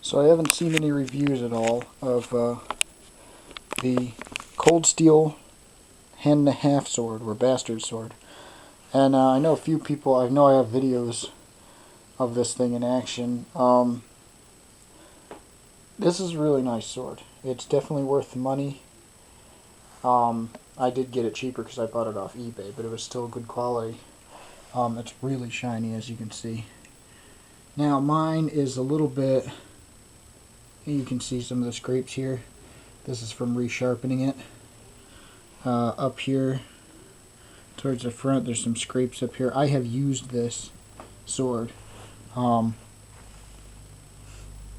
So I haven't seen any reviews at all of the cold steel hand and a half sword, or bastard sword. And I know a few people, I know I have videos of this thing in action. This is a really nice sword. It's definitely worth the money. I did get it cheaper because I bought it off eBay, but it was still good quality. It's really shiny, as you can see. Now mine is a little bit, you can see some of the scrapes here. This is from resharpening it. Up here towards the front there's some scrapes up here. I have used this sword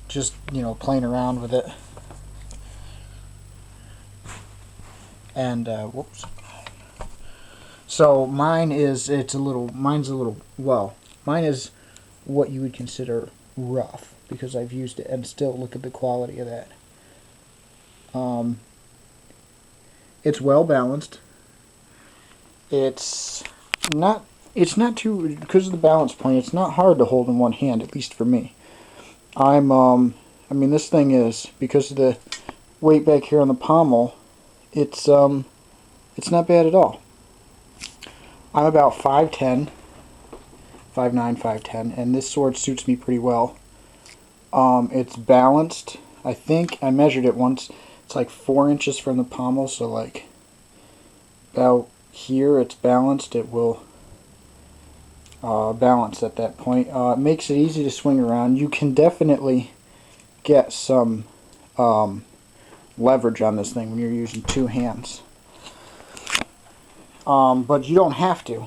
just, playing around with it. And whoops. So mine is mine is what you would consider rough, because I've used it, and still look at the quality of that. It's well balanced. It's not too, because of the balance point, it's not hard to hold in one hand, at least for me. I mean, this thing is, because of the weight back here on the pommel, it's not bad at all. I'm about 5'10", 5'9", 5'10", and this sword suits me pretty well. It's balanced. I think I measured it once. It's like 4 inches from the pommel, so like about here it's balanced. It will balance at that point. It makes it easy to swing around. You can definitely get some leverage on this thing when you're using two hands. But you don't have to.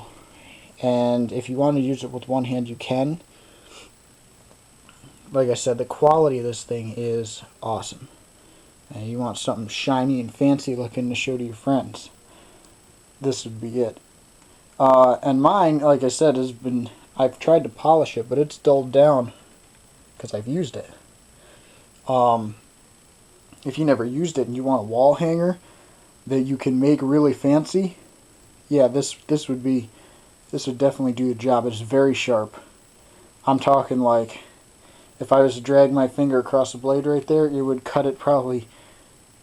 And if you want to use it with one hand, you can. Like I said, the quality of this thing is awesome. And you want something shiny and fancy looking to show to your friends, this would be it. And mine, like I said, I've tried to polish it, but it's dulled down because I've used it. If you never used it and you want a wall hanger that you can make really fancy, yeah, this would definitely do the job. It's very sharp. I'm talking like, if I was to drag my finger across the blade right there, it would cut it probably,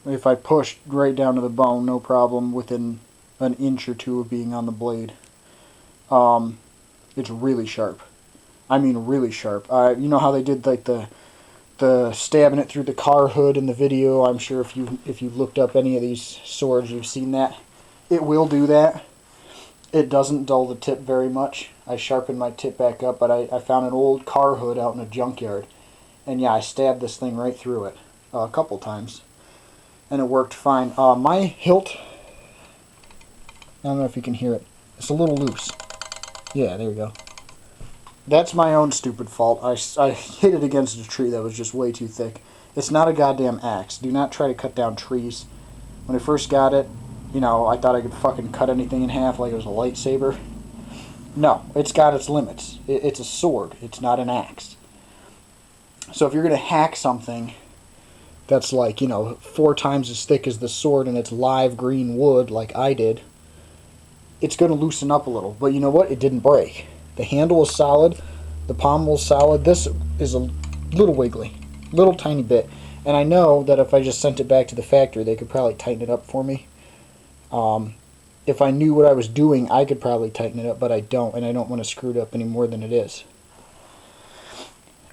if I pushed right down to the bone, no problem, within an inch or two of being on the blade. It's really sharp. I mean really sharp. You know how they did like the stabbing it through the car hood in the video? I'm sure if you've looked up any of these swords, you've seen that. It will do that. It doesn't dull the tip very much. I sharpened my tip back up, but I found an old car hood out in a junkyard. And yeah, I stabbed this thing right through it a couple times. And it worked fine. My hilt, I don't know if you can hear it. It's a little loose. Yeah, there we go. That's my own stupid fault. I hit it against a tree that was just way too thick. It's not a goddamn axe. Do not try to cut down trees. When I first got it, I thought I could fucking cut anything in half like it was a lightsaber. No, it's got its limits. It's a sword. It's not an axe. So if you're going to hack something that's like, 4 times as thick as the sword and it's live green wood like I did, it's going to loosen up a little. But you know what? It didn't break. The handle is solid. The pommel is solid. This is a little wiggly. Little tiny bit. And I know that if I just sent it back to the factory, they could probably tighten it up for me. If I knew what I was doing, I could probably tighten it up, but I don't, and I don't want to screw it up any more than it is.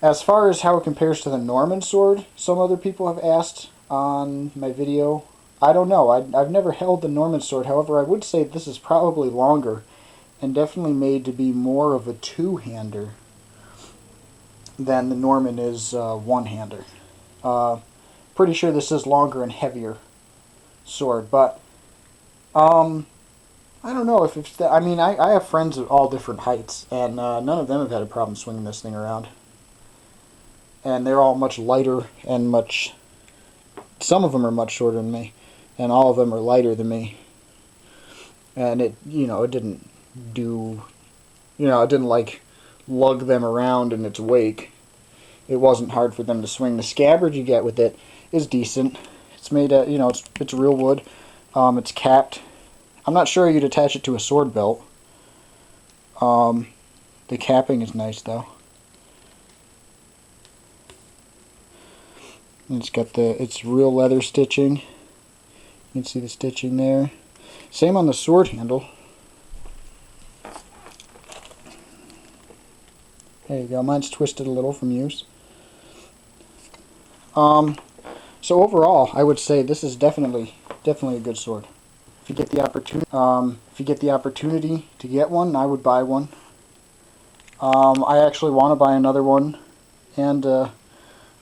As far as how it compares to the Norman sword, some other people have asked on my video. I don't know. I've never held the Norman sword. However, I would say this is probably longer and definitely made to be more of a two-hander than the Norman is one-hander. Pretty sure this is longer and heavier sword, but I don't know if it's that. I mean, I have friends of all different heights, and none of them have had a problem swinging this thing around. And they're all much lighter and some of them are much shorter than me, and all of them are lighter than me. And it didn't like lug them around in its wake. It wasn't hard for them to swing. The scabbard you get with it is decent. It's made of, it's real wood. It's capped. I'm not sure you'd attach it to a sword belt. The capping is nice though. And it's real leather stitching. You can see the stitching there. Same on the sword handle. There you go. Mine's twisted a little from use. So overall, I would say this is definitely a good sword. If you get the opportunity to get one, I would buy one. I actually want to buy another one, and I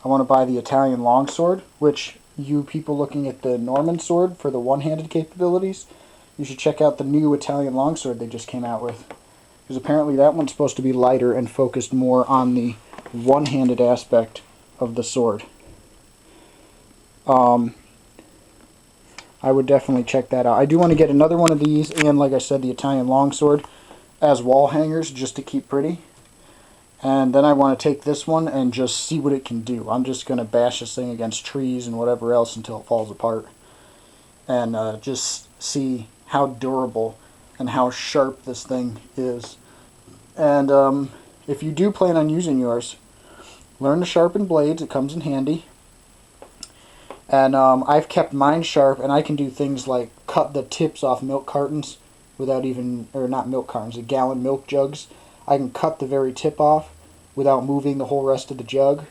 want to buy the Italian longsword, which you people looking at the Norman sword for the one-handed capabilities, you should check out the new Italian longsword they just came out with. Because apparently that one's supposed to be lighter and focused more on the one-handed aspect of the sword. I would definitely check that out. I do want to get another one of these, and like I said, the Italian longsword as wall hangers, just to keep pretty. And then I want to take this one and just see what it can do. I'm just going to bash this thing against trees and whatever else until it falls apart. And just see how durable and how sharp this thing is. And if you do plan on using yours, learn to sharpen blades. It comes in handy. And I've kept mine sharp, and I can do things like cut the tips off milk cartons without even, or not milk cartons, the gallon milk jugs. I can cut the very tip off without moving the whole rest of the jug.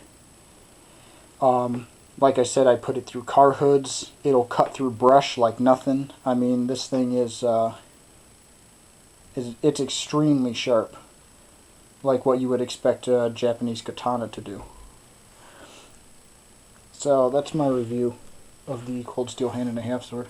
Like I said, I put it through car hoods. It'll cut through brush like nothing. I mean, this thing is it's extremely sharp, like what you would expect a Japanese katana to do. So that's my review of the Cold Steel Hand and a Half sword.